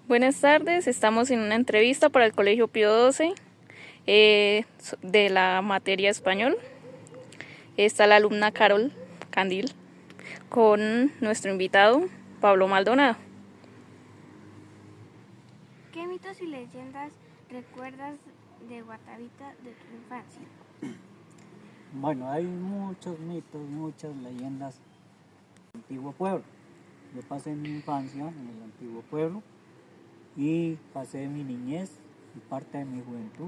Buenas tardes, estamos en una entrevista para el Colegio Pío XII de la materia español. Está la alumna Carol Candil con nuestro invitado Pablo Maldonado. ¿Qué mitos y leyendas recuerdas de Guatavita de tu infancia? Bueno, hay muchos mitos, muchas leyendas del antiguo pueblo. Yo pasé mi infancia en el antiguo pueblo y pasé mi niñez y parte de mi juventud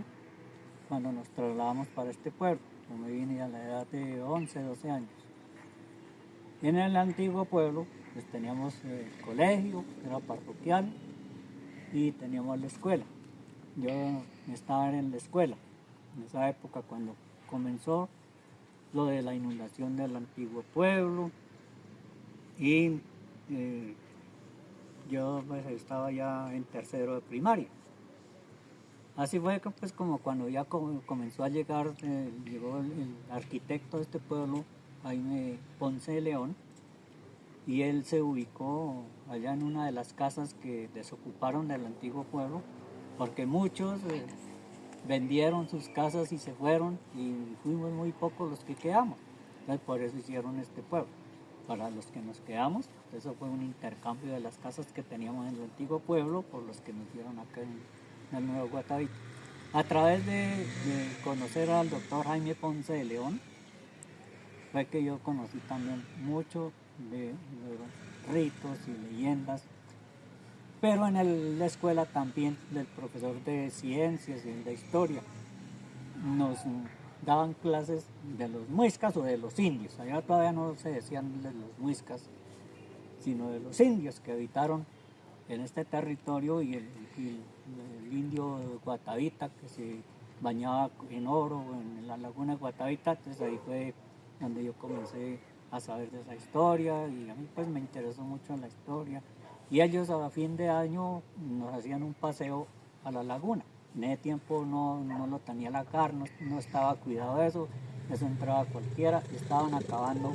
cuando nos trasladamos para este pueblo. Yo me vine a la edad de 11, 12 años. En el antiguo pueblo pues teníamos el colegio, que era parroquial, y teníamos la escuela. Yo estaba en la escuela en esa época cuando comenzó lo de la inundación del antiguo pueblo y yo pues estaba ya en tercero de primaria. Así fue pues como cuando ya comenzó a llegar, llegó el arquitecto de este pueblo, Jaime Ponce de León, y él se ubicó allá en una de las casas que desocuparon del antiguo pueblo, porque muchos vendieron sus casas y se fueron y fuimos muy pocos los que quedamos. Entonces por eso hicieron este pueblo. Para los que nos quedamos, eso fue un intercambio de las casas que teníamos en el antiguo pueblo por los que nos dieron acá en el nuevo Guatavita. A través de conocer al doctor Jaime Ponce de León, fue que yo conocí también mucho de ritos y leyendas, pero en la escuela también del profesor de ciencias y de historia nos daban clases de los muiscas o de los indios. Allá todavía no se decían de los muiscas, sino de los indios que habitaron en este territorio y el indio Guatavita que se bañaba en oro en la laguna de Guatavita. Entonces ahí fue donde yo comencé a saber de esa historia y a mí pues me interesó mucho la historia. Y ellos a fin de año nos hacían un paseo a la laguna. En ese tiempo no lo tenía la CAR, no estaba cuidado de eso, eso entraba cualquiera, estaban acabando,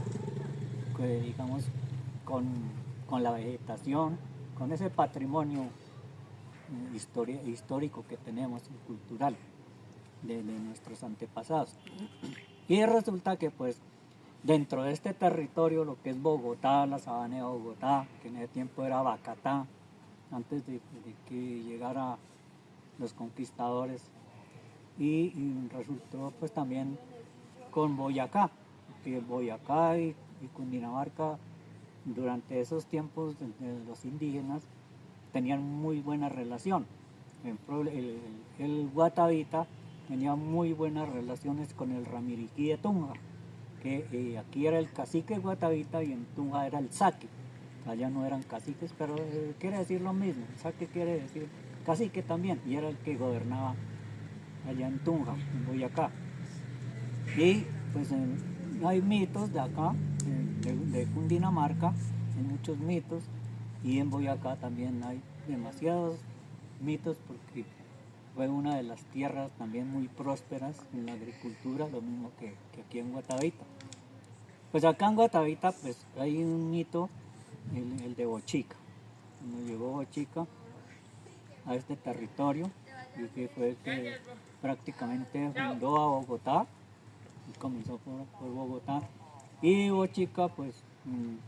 digamos, con la vegetación, con ese patrimonio histórico que tenemos y cultural de nuestros antepasados. Y resulta que pues dentro de este territorio, lo que es Bogotá, la sabana de Bogotá, que en ese tiempo era Bacatá, antes de que llegara los conquistadores, y resultó pues también con Boyacá, que Boyacá y Cundinamarca durante esos tiempos de los indígenas tenían muy buena relación. Por ejemplo, el Guatavita tenía muy buenas relaciones con el Ramiriquí de Tunja, que aquí era el cacique Guatavita y en Tunja era el saque. Allá no eran caciques, pero quiere decir lo mismo. El saque quiere decir cacique también, y era el que gobernaba allá en Tunja, en Boyacá. Y pues hay mitos de acá, de Cundinamarca, hay muchos mitos, y en Boyacá también hay demasiados mitos porque fue una de las tierras también muy prósperas en la agricultura, lo mismo que aquí en Guatavita. Pues acá en Guatavita pues hay un mito, el de Bochica. Cuando llegó Bochica a este territorio, y que fue el que prácticamente fundó a Bogotá, y comenzó por Bogotá, y Bochica pues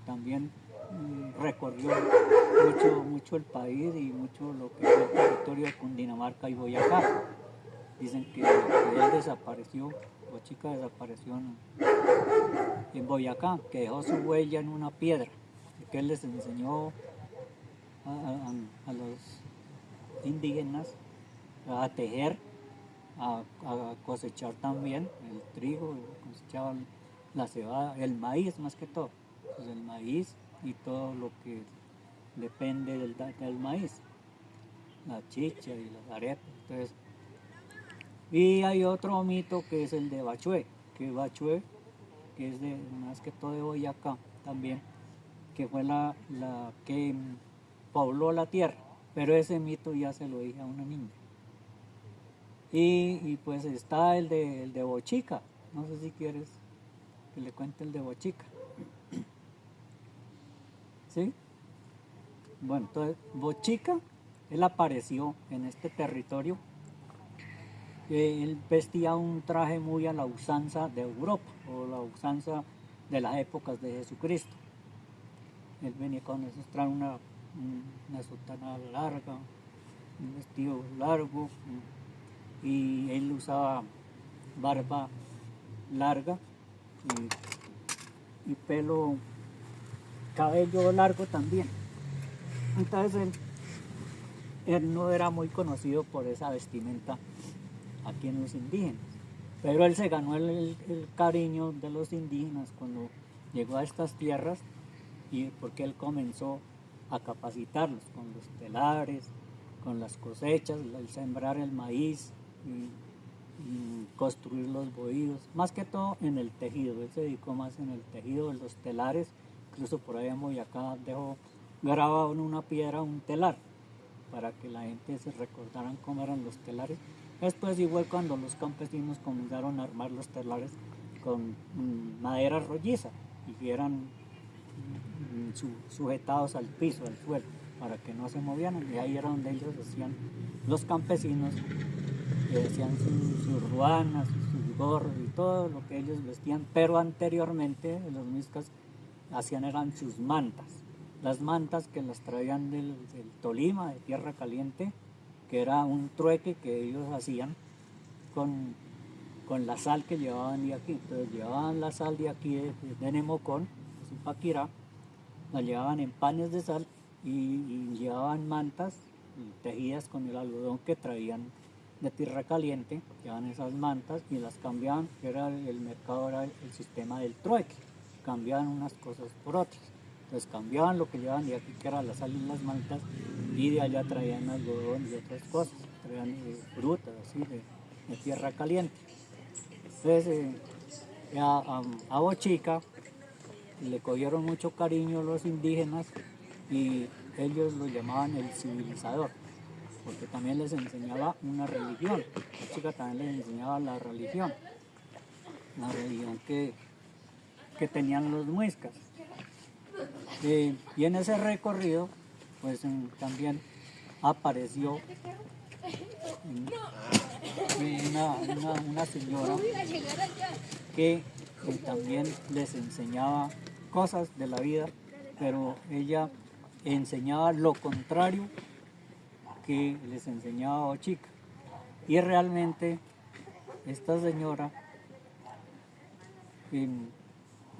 también recorrió mucho el país y mucho lo que es el territorio de Cundinamarca y Boyacá. Dicen que él desapareció, Bochica desapareció en Boyacá, que dejó su huella en una piedra, que él les enseñó a los indígenas a tejer, a cosechar también el trigo, cosechaban la cebada, el maíz más que todo, pues el maíz y todo lo que depende del maíz, la chicha y las arepas. Entonces, y hay otro mito que es el de Bachué, que es de, más que todo de Boyacá también, que fue la que pobló la tierra, pero ese mito ya se lo dije a una niña. Y pues está el de Bochica, no sé si quieres que le cuente el de Bochica. ¿Sí? Bueno, entonces Bochica él apareció en este territorio. Él vestía un traje muy a la usanza de Europa, o la usanza de las épocas de Jesucristo. Él venía con esos trajes, una sotana larga, un vestido largo, y él usaba barba larga y pelo, cabello largo también. Entonces él no era muy conocido por esa vestimenta aquí en los indígenas, pero él se ganó el cariño de los indígenas cuando llegó a estas tierras, y porque él comenzó a capacitarlos con los telares, con las cosechas, el sembrar el maíz y construir los bohíos, más que todo en el tejido. Él se dedicó más en el tejido de los telares. Incluso por ahí en Boyacá dejó grabado en una piedra un telar para que la gente se recordaran cómo eran los telares. Después, igual, cuando los campesinos comenzaron a armar los telares con madera rolliza y que eran sujetados al piso, al suelo, para que no se movieran, y ahí era donde ellos hacían, los campesinos hacían sus ruanas, sus gorros y todo lo que ellos vestían, pero anteriormente los muiscas hacían eran sus mantas, las mantas que las traían del Tolima, de Tierra Caliente, que era un trueque que ellos hacían con la sal que llevaban de aquí. Entonces llevaban la sal de aquí de Nemocón, Zipaquirá, la llevaban en panes de sal y llevaban mantas tejidas con el algodón que traían de Tierra Caliente, llevaban esas mantas y las cambiaban, que era el mercado, era el sistema del trueque, cambiaban unas cosas por otras. Entonces cambiaban lo que llevaban de aquí, que era la sal y las mantas, y de allá traían algodón y otras cosas, traían frutas así de Tierra Caliente. Entonces a Bochica le cogieron mucho cariño los indígenas y ellos lo llamaban el civilizador, porque también les enseñaba una religión. Bochica también les enseñaba la religión que tenían los muiscas. Y en ese recorrido, pues también apareció una señora que también les enseñaba cosas de la vida, pero ella enseñaba lo contrario que les enseñaba Bochica. Y realmente esta señora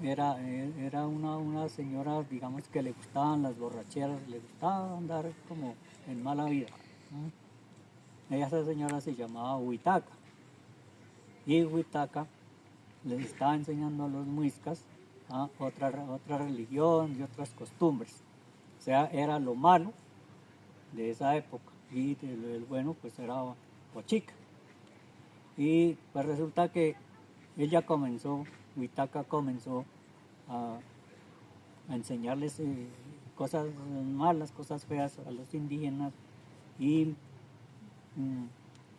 era una señora, digamos, que le gustaban las borracheras, le gustaba andar como en mala vida. Esa señora se llamaba Huitaca, y Huitaca les estaba enseñando a los muiscas otra religión y otras costumbres. O sea, era lo malo de esa época, y el bueno pues era Bochica. Y pues resulta que Huitaca comenzó a enseñarles cosas malas, cosas feas a los indígenas, y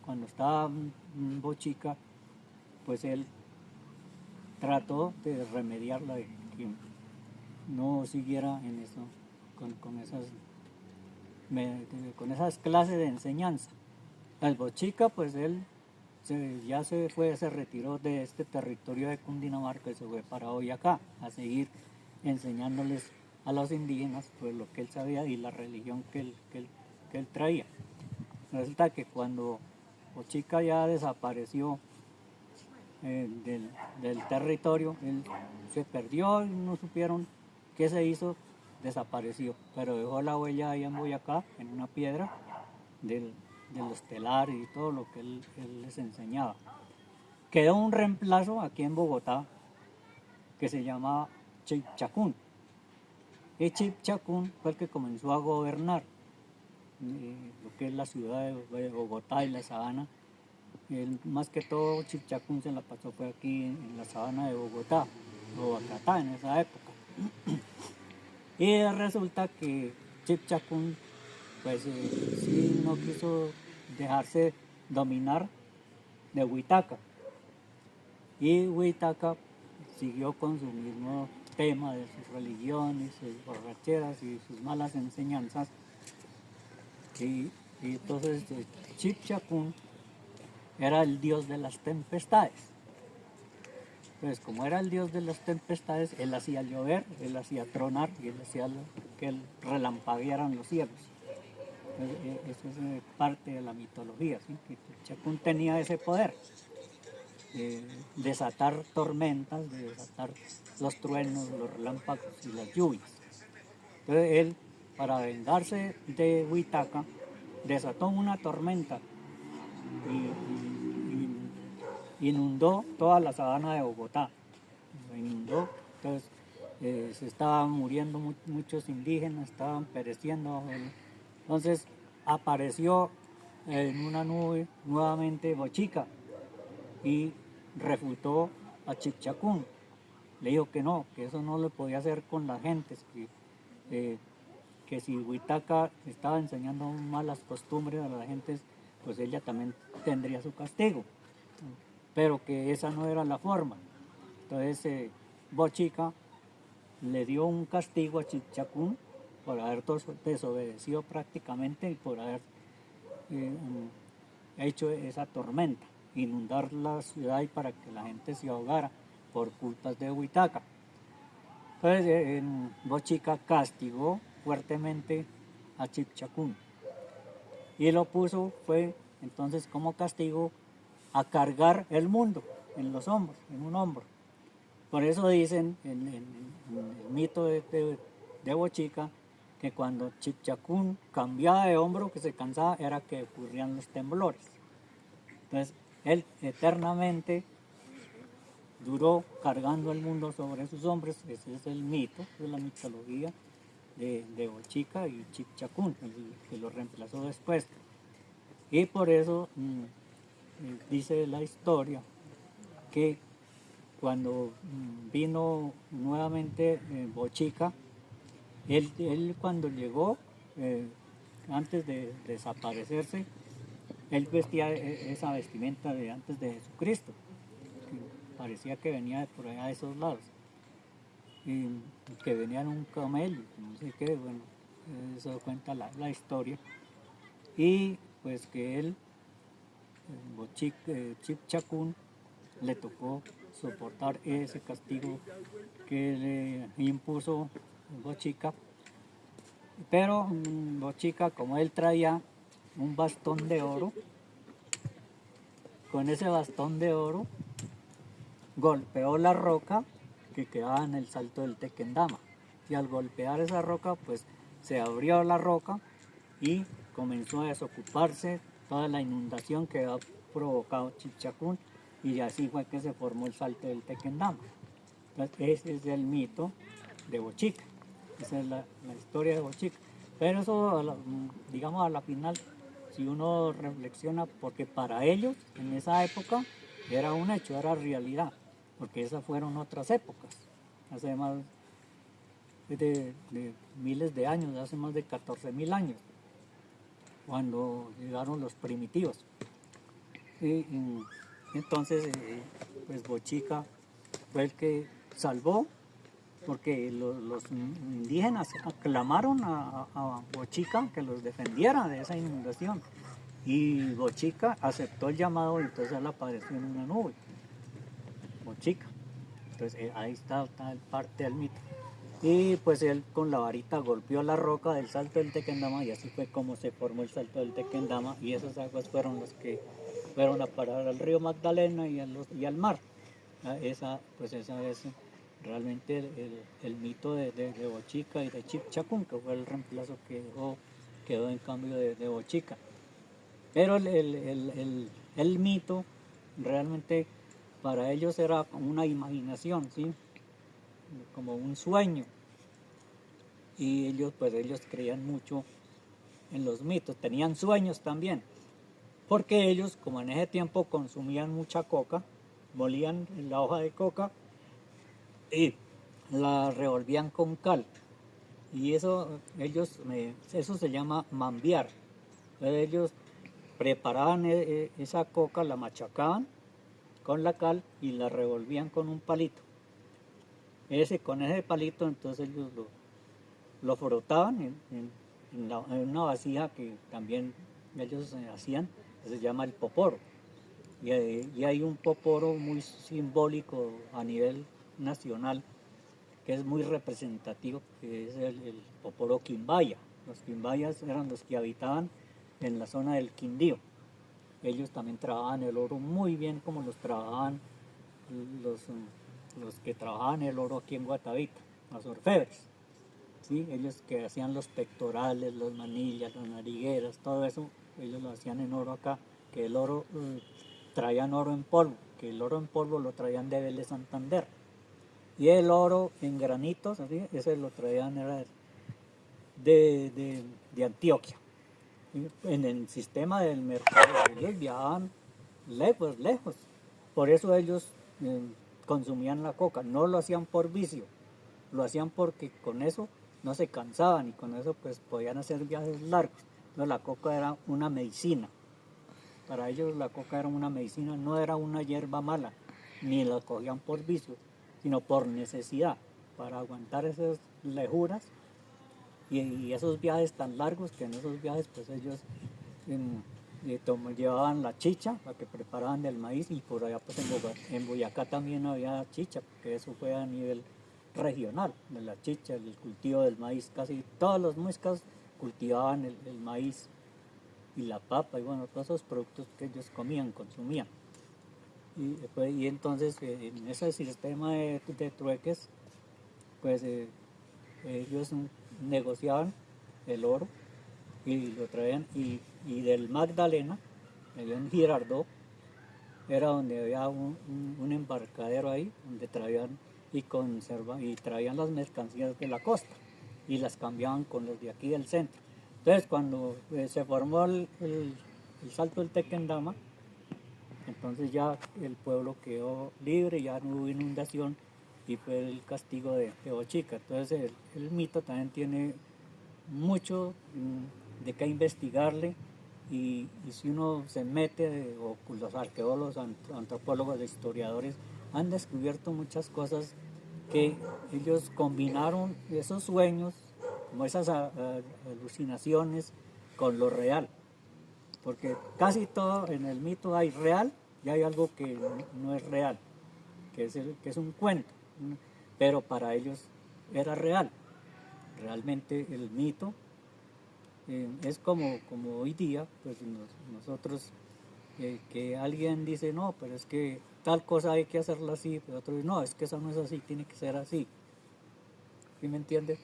cuando estaba Bochica, pues él trató de remediarla, de que no siguiera en eso, con esas clases de enseñanza. El Bochica, pues él se retiró de este territorio de Cundinamarca y se fue para Boyacá a seguir enseñándoles a los indígenas pues lo que él sabía y la religión que él traía. Resulta que cuando Bochica ya desapareció del territorio, él se perdió y no supieron qué se hizo, desapareció, pero dejó la huella ahí en Boyacá, en una piedra de los telares y todo lo que él les enseñaba. Quedó un reemplazo aquí en Bogotá que se llamaba Chipchacún. Y Chipchacún fue el que comenzó a gobernar lo que es la ciudad de Bogotá y la sabana. Más que todo Chipchacún se la pasó fue aquí en la sabana de Bogotá, o Bogotá en esa época. Y resulta que Chipchacún pues sí no quiso dejarse dominar de Huitaca, y Huitaca siguió con su mismo tema de sus religiones, sus borracheras y sus malas enseñanzas, y Y entonces Chipchacún era el dios de las tempestades. Entonces, como era el dios de las tempestades, él hacía llover, él hacía tronar y él hacía que relampaguearan los cielos. Eso es parte de la mitología, ¿sí? Que Chipchacún tenía ese poder, desatar tormentas, de desatar los truenos, los relámpagos y las lluvias. Entonces él, para vengarse de Huitaca, desató una tormenta y inundó toda la sabana de Bogotá. Lo inundó, entonces se estaban muriendo muchos indígenas, estaban pereciendo. Entonces apareció en una nube nuevamente Bochica y refutó a Chipchacún. Le dijo que no, que eso no lo podía hacer con las gentes, que si Huitaca estaba enseñando malas costumbres a las gentes, pues ella también tendría su castigo, pero que esa no era la forma. Entonces Bochica le dio un castigo a Chipchacún por haber desobedecido prácticamente y por haber hecho esa tormenta, inundar la ciudad y para que la gente se ahogara por culpas de Huitaca. Entonces Bochica castigó fuertemente a Chipchacún y lo puso, fue entonces como castigo, a cargar el mundo en los hombros, en un hombro. Por eso dicen en el mito de Bochica que cuando Chipchacún cambiaba de hombro, que se cansaba, era que ocurrían los temblores. Entonces él eternamente duró cargando el mundo sobre sus hombros. Ese es el mito, de la mitología de Bochica y Chipchacún, que lo reemplazó después. Y por eso dice la historia que cuando vino nuevamente Bochica, él cuando llegó, antes de desaparecerse, él vestía esa vestimenta de antes de Jesucristo, que parecía que venía por allá de esos lados, y que venía en un camello, no sé qué, bueno, eso cuenta la historia, y pues que él, Chipchacún, le tocó soportar ese castigo que le impuso Bochica, pero Bochica, como él traía un bastón de oro, con ese bastón de oro golpeó la roca que quedaba en el salto del Tequendama, y al golpear esa roca pues se abrió la roca y comenzó a desocuparse toda la inundación que había provocado Chipchacún, y así fue que se formó el salto del Tequendama. Entonces, ese es el mito de Bochica, esa es la historia de Bochica. Pero eso, digamos, a la final, si uno reflexiona, porque para ellos en esa época era un hecho, era realidad, porque esas fueron otras épocas, hace más de miles de años, hace más de 14.000 años, cuando llegaron los primitivos. Y entonces, pues Bochica fue el que salvó, porque los indígenas aclamaron a Bochica que los defendiera de esa inundación. Y Bochica aceptó el llamado y entonces él apareció en una nube. Bochica. Entonces ahí está parte del mito. Y pues él con la varita golpeó la roca del salto del Tequendama, y así fue como se formó el salto del Tequendama, y esas aguas fueron las que fueron a parar al río Magdalena y al mar. Esa es realmente el mito de Bochica y de Chipchacún, que fue el reemplazo que quedó en cambio de Bochica. Pero el mito realmente para ellos era como una imaginación, ¿sí? Como un sueño, y ellos creían mucho en los mitos, tenían sueños también, porque ellos, como en ese tiempo consumían mucha coca, molían la hoja de coca y la revolvían con cal, y eso se llama mambiar. Entonces ellos preparaban esa coca, la machacaban con la cal y la revolvían con un palito. Con ese palito entonces ellos lo frotaban en una vasija que también ellos hacían, que se llama el poporo. Y hay un poporo muy simbólico a nivel nacional, que es muy representativo, que es el poporo quimbaya. Los quimbayas eran los que habitaban en la zona del Quindío. Ellos también trabajaban el oro muy bien como los trabajaban los que trabajaban el oro aquí en Guatavita, los orfebres. ¿Sí? Ellos que hacían los pectorales, las manillas, las narigueras, todo eso, ellos lo hacían en oro acá, que el oro, traían oro en polvo, que el oro en polvo lo traían de Vélez Santander. Y el oro en granitos, así, ese lo traían era de Antioquia. En el sistema del mercado ellos viajaban lejos, lejos. Por eso ellos consumían la coca. No lo hacían por vicio, lo hacían porque con eso no se cansaban y con eso pues podían hacer viajes largos. Entonces la coca era una medicina. Para ellos la coca era una medicina, no era una hierba mala, ni la cogían por vicio, sino por necesidad, para aguantar esas lejuras y esos viajes tan largos, que en esos viajes pues ellos llevaban la chicha, la que preparaban del maíz, y por allá pues en Boyacá también había chicha, porque eso fue a nivel regional, de la chicha, el cultivo del maíz. Casi todos los muiscas cultivaban el maíz y la papa, y bueno, todos esos productos que ellos comían, consumían. Y entonces en ese sistema de trueques, pues ellos negociaban el oro y lo traían, y del Magdalena, allá en Girardot, era donde había un embarcadero ahí, donde traían y traían las mercancías de la costa y las cambiaban con los de aquí del centro. Entonces cuando se formó el Salto del Tequendama, entonces ya el pueblo quedó libre, ya no hubo inundación y fue el castigo de Bochica. Entonces el mito también tiene mucho de qué investigarle, y si uno se mete, o los arqueólogos, antropólogos, historiadores han descubierto muchas cosas, que ellos combinaron esos sueños, como esas alucinaciones, con lo real, porque casi todo en el mito hay real y hay algo que no es real, que es un cuento, pero para ellos era real. Realmente el mito es como hoy día, pues nosotros, que alguien dice, no, pero es que tal cosa hay que hacerla así, pero otro dice, no, es que eso no es así, tiene que ser así. ¿Sí me entiende?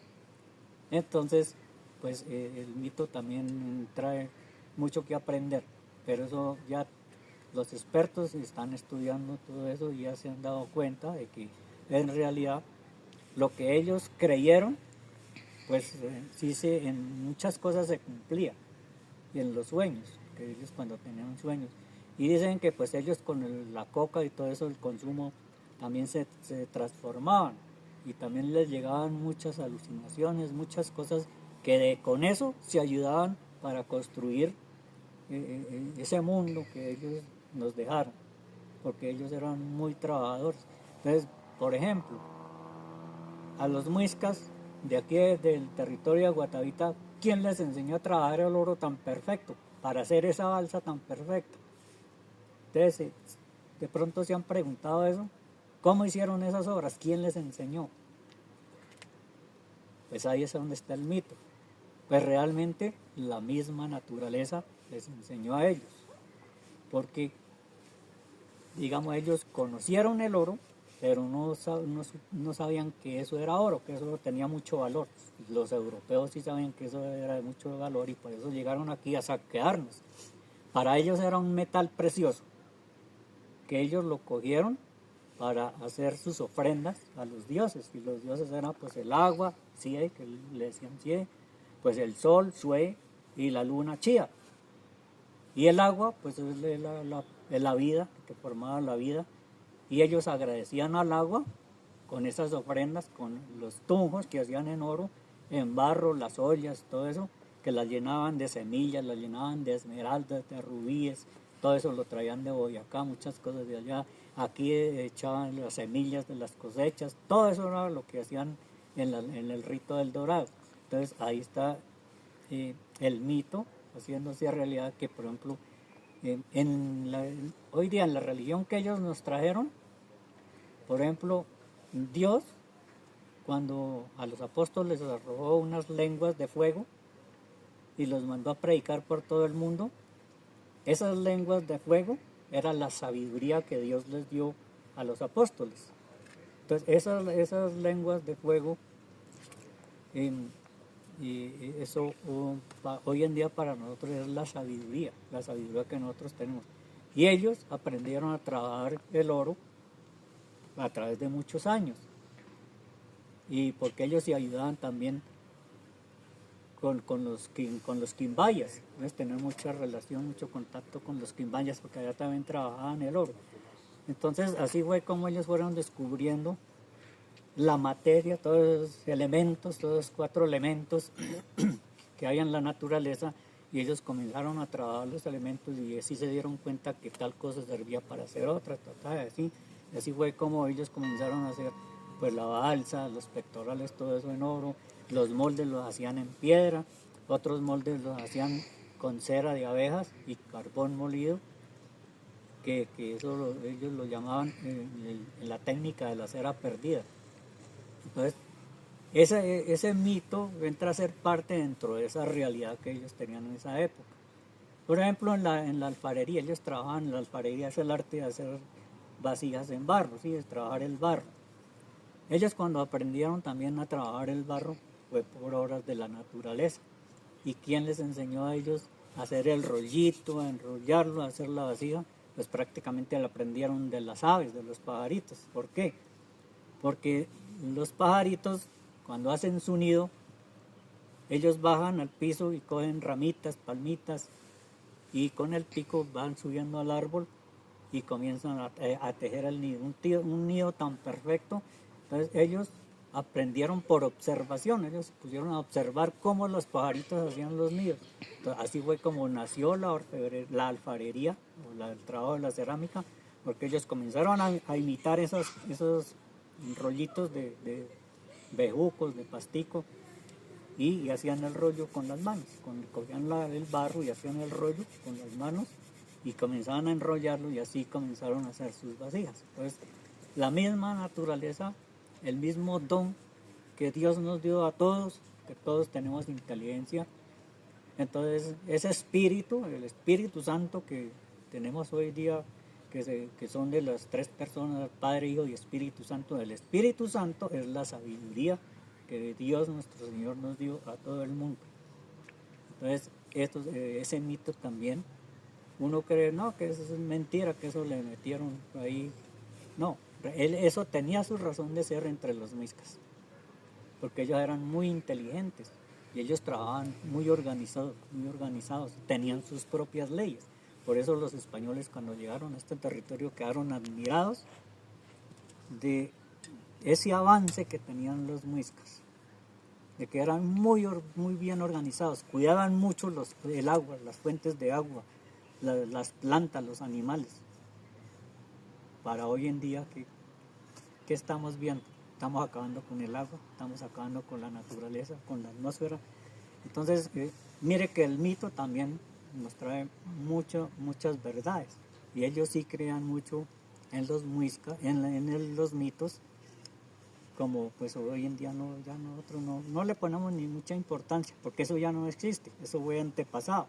Entonces, pues el mito también trae mucho que aprender, pero eso ya los expertos están estudiando todo eso y ya se han dado cuenta de que en realidad lo que ellos creyeron, pues sí, en muchas cosas se cumplía, y en los sueños, que ellos cuando tenían sueños. Y dicen que pues ellos con la coca y todo eso, el consumo, también se transformaban, y también les llegaban muchas alucinaciones, muchas cosas que con eso se ayudaban para construir ese mundo que ellos nos dejaron, porque ellos eran muy trabajadores. Entonces, por ejemplo, a los muiscas de aquí del territorio de Guatavita, ¿quién les enseñó a trabajar el oro tan perfecto, para hacer esa balsa tan perfecta? Entonces, de pronto se han preguntado eso, ¿cómo hicieron esas obras? ¿Quién les enseñó? Pues ahí es donde está el mito. Pues realmente la misma naturaleza les enseñó a ellos, porque, digamos, ellos conocieron el oro, pero no sabían que eso era oro, que eso tenía mucho valor. Los europeos sí sabían que eso era de mucho valor, y por eso llegaron aquí a saquearnos. Para ellos era un metal precioso, que ellos lo cogieron para hacer sus ofrendas a los dioses, y los dioses eran pues el agua, Sie, que le decían Sie, pues el sol, Sue, y la luna, Chía. Y el agua pues es la vida, que formaba la vida, y ellos agradecían al agua con esas ofrendas, con los tunjos que hacían en oro, en barro, las ollas, todo eso, que las llenaban de semillas, las llenaban de esmeraldas, de rubíes, todo eso lo traían de Boyacá, muchas cosas de allá. Aquí echaban las semillas de las cosechas, todo eso era lo que hacían en el rito del dorado. Entonces ahí está el mito haciéndose realidad que, por ejemplo, hoy día en la religión que ellos nos trajeron, por ejemplo, Dios, cuando a los apóstoles les arrojó unas lenguas de fuego y los mandó a predicar por todo el mundo, esas lenguas de fuego era la sabiduría que Dios les dio a los apóstoles. Entonces esas lenguas de fuego, y eso hoy en día para nosotros es la sabiduría que nosotros tenemos. Y ellos aprendieron a trabajar el oro a través de muchos años. Y porque ellos se ayudaban también con los quimbayas. Entonces tener mucha relación, mucho contacto con los quimbayas, porque allá también trabajaban el oro. Entonces así fue como ellos fueron descubriendo la materia, todos los elementos, todos los 4 elementos que hay en la naturaleza, y ellos comenzaron a trabajar los elementos y así se dieron cuenta que tal cosa servía para hacer otra, así fue como ellos comenzaron a hacer pues la balsa, los pectorales, todo eso en oro. Los moldes los hacían en piedra, otros moldes los hacían con cera de abejas y carbón molido, que eso ellos lo llamaban en la técnica de la cera perdida. Entonces, ese mito entra a ser parte dentro de esa realidad que ellos tenían en esa época. Por ejemplo, en la alfarería, ellos trabajaban en la alfarería, es el arte de hacer vasijas en barro, ¿sí? Es trabajar el barro. Ellos cuando aprendieron también a trabajar el barro fue por obras de la naturaleza. ¿Y quién les enseñó a ellos a hacer el rollito, a enrollarlo, a hacer la vasija? Pues prácticamente lo aprendieron de las aves, de los pajaritos. ¿Por qué? Porque los pajaritos, cuando hacen su nido, ellos bajan al piso y cogen ramitas, palmitas, y con el pico van subiendo al árbol y comienzan a tejer el nido. Un nido tan perfecto. Entonces ellos aprendieron por observación, ellos se pusieron a observar cómo los pajaritos hacían los nidos. Entonces, así fue como nació la alfarería, o el trabajo de la cerámica, porque ellos comenzaron a imitar esos rollitos de bejucos, de pastico, y hacían el rollo con las manos, cogían el barro y hacían el rollo con las manos y comenzaban a enrollarlo, y así comenzaron a hacer sus vasijas. Entonces, la misma naturaleza, el mismo don que Dios nos dio a todos, que todos tenemos inteligencia. Entonces, ese espíritu, el Espíritu Santo que tenemos hoy día, que son de las 3 personas, Padre, Hijo y Espíritu Santo, el Espíritu Santo es la sabiduría que Dios nuestro Señor nos dio a todo el mundo. Entonces, ese mito también, uno cree, no, que eso es mentira, que eso le metieron ahí. No, eso tenía su razón de ser entre los muiscas, porque ellos eran muy inteligentes y ellos trabajaban muy organizados, tenían sus propias leyes. Por eso los españoles, cuando llegaron a este territorio, quedaron admirados de ese avance que tenían los muiscas, de que eran muy bien organizados, cuidaban mucho el agua, las fuentes de agua, las plantas, los animales. Para hoy en día, ¿qué estamos viendo? Estamos acabando con el agua, estamos acabando con la naturaleza, con la atmósfera. Entonces, mire que el mito también nos trae muchas verdades. Y ellos sí crean mucho en los muiscas, en los mitos, como pues hoy en día ya nosotros no le ponemos ni mucha importancia, porque eso ya no existe, eso fue antepasado.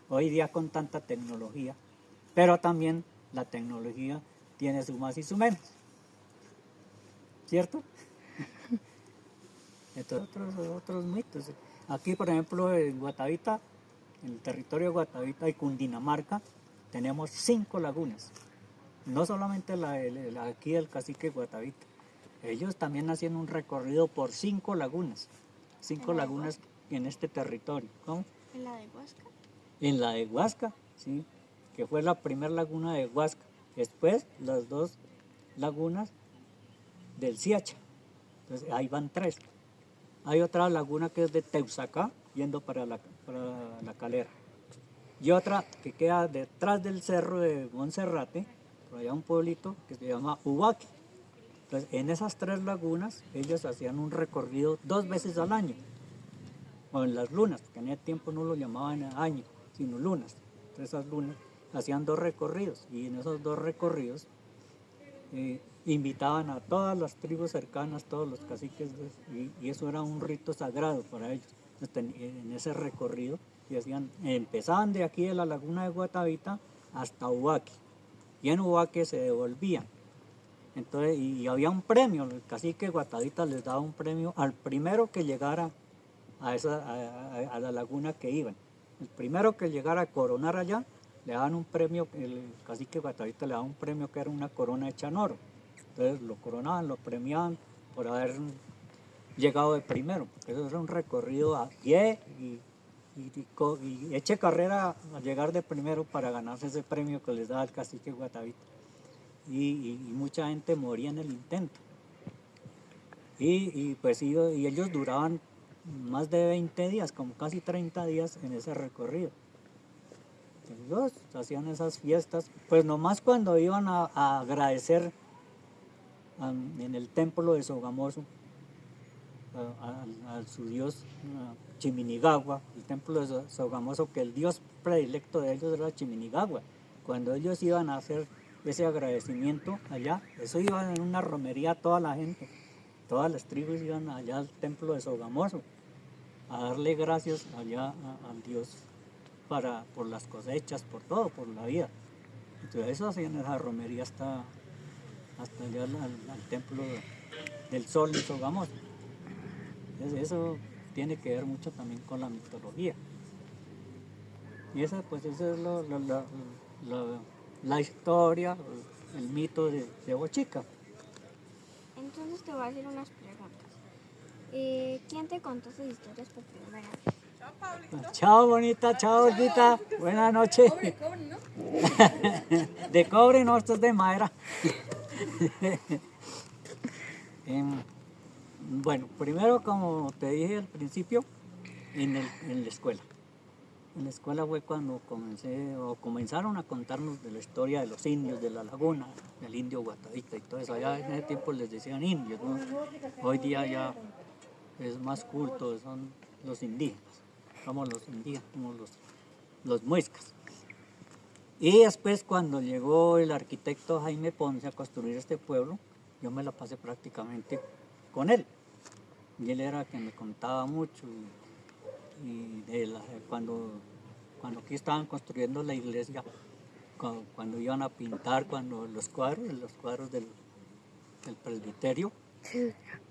Hoy día con tanta tecnología, pero también la tecnología tiene su más y su menos, ¿cierto? Entonces, otros mitos. Aquí, por ejemplo, en Guatavita, en el territorio de Guatavita y Cundinamarca, tenemos 5 lagunas. No solamente la aquí del cacique de Guatavita. Ellos también hacían un recorrido por 5 lagunas. 5 lagunas en este territorio. ¿Cómo? ¿En la de Huasca? En la de Huasca, sí, que fue la primera laguna de Huasca. Después, las 2 lagunas del Siacha. Entonces, ahí van 3. Hay otra laguna que es de Teusacá, yendo para la Calera. Y otra que queda detrás del cerro de Monserrate, por allá un pueblito que se llama Ubaque. Entonces, en esas 3 lagunas, ellos hacían un recorrido 2 veces al año, o en las lunas, porque en ese tiempo no lo llamaban año. sino lunas. Entonces esas lunas hacían 2 recorridos y en esos 2 recorridos invitaban a todas las tribus cercanas, todos los caciques, y eso era un rito sagrado para ellos. Entonces, en ese recorrido y empezaban de aquí de la laguna de Guatavita hasta Ubaque, y en Ubaque se devolvían. Entonces, y había un premio, el cacique de Guatavita les daba un premio al primero que llegara a la laguna que iban. El primero que llegara a coronar allá, le daban un premio, el cacique de Guatavita le daba un premio que era una corona hecha en oro. Entonces lo coronaban, lo premiaban por haber llegado de primero, porque eso era un recorrido a pie y eche carrera a llegar de primero para ganarse ese premio que les daba el cacique de Guatavita. Y mucha gente moría en el intento. Y ellos duraban más de 20 días, como casi 30 días en ese recorrido. Entonces hacían esas fiestas, pues nomás cuando iban a agradecer en el templo de Sogamoso a su dios Chiminigagua, el templo de Sogamoso, que el dios predilecto de ellos era Chiminigagua. Cuando ellos iban a hacer ese agradecimiento allá, eso iba en una romería toda la gente, todas las tribus iban allá al templo de Sogamoso a darle gracias allá al dios por las cosechas, por todo, por la vida. Entonces eso hacían esa romería hasta allá al templo del sol en Sogamoso. Entonces eso tiene que ver mucho también con la mitología. Y esa es la historia, el mito de Bochica. Entonces te voy a hacer unas preguntas. ¿Quién te contó sus historias por primera vez? Chao, bonita, chao, Olguita. Buenas noches. De cobre, no, esto es de madera. Bueno, primero, como te dije al principio, en la escuela. En la escuela fue cuando comenzaron a contarnos de la historia de los indios de la laguna, del indio Guatavita y todo eso. Allá en ese tiempo les decían indios, ¿no? Hoy día ya es más culto, son los indígenas. Somos los indígenas, somos los muiscas. Y después, cuando llegó el arquitecto Jaime Ponce a construir este pueblo, yo me la pasé prácticamente con él. Y él era quien me contaba mucho. Y cuando aquí estaban construyendo la iglesia, cuando iban a pintar, los cuadros del presbiterio,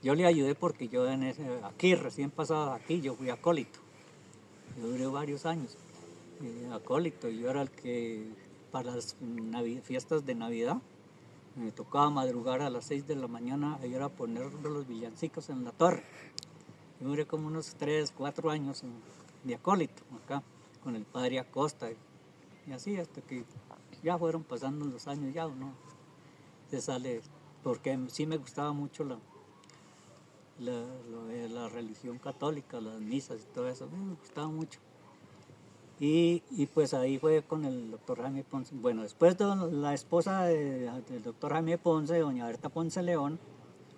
yo le ayudé porque yo aquí, recién pasado aquí, yo fui acólito. Yo duré varios años acólito. Yo era el que para las fiestas de Navidad me tocaba madrugar a las 6 de la mañana y era poner los villancicos en la torre. Yo duré como unos 3, 4 años de acólito acá con el padre Acosta y así hasta que ya fueron pasando los años, ya uno se sale, porque sí me gustaba mucho la religión católica, las misas y todo eso, me gustaba mucho. Y pues ahí fue con el doctor Jaime Ponce. Bueno, después de la esposa del doctor Jaime Ponce, doña Berta Ponce León,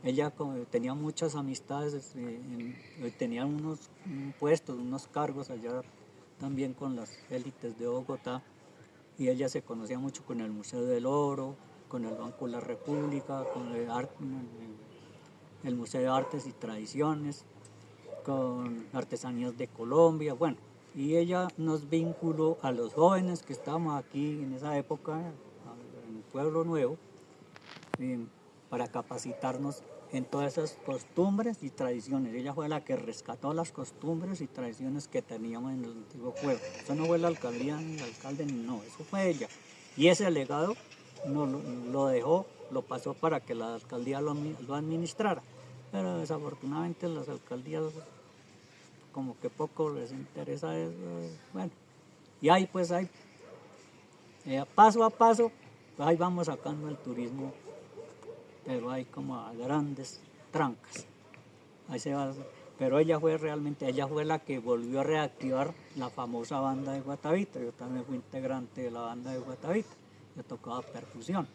ella tenía muchas amistades, tenía unos puestos, unos cargos allá también con las élites de Bogotá, y ella se conocía mucho con el Museo del Oro, con el Banco de la República, con el Museo de Artes y Tradiciones, con Artesanías de Colombia, bueno, y ella nos vinculó a los jóvenes que estábamos aquí en esa época, en Pueblo Nuevo, para capacitarnos en todas esas costumbres y tradiciones. Ella fue la que rescató las costumbres y tradiciones que teníamos en el antiguo pueblo. Eso no fue la alcaldía ni el alcalde, no, eso fue ella. Y ese legado lo dejó, lo pasó para que la alcaldía lo administrara. Pero desafortunadamente las alcaldías como que poco les interesa eso, bueno. Y ahí pues paso a paso, ahí vamos sacando el turismo, pero hay como a grandes trancas. Ahí se va, pero ella fue la que volvió a reactivar la famosa banda de Guatavita. Yo también fui integrante de la banda de Guatavita, yo tocaba percusión.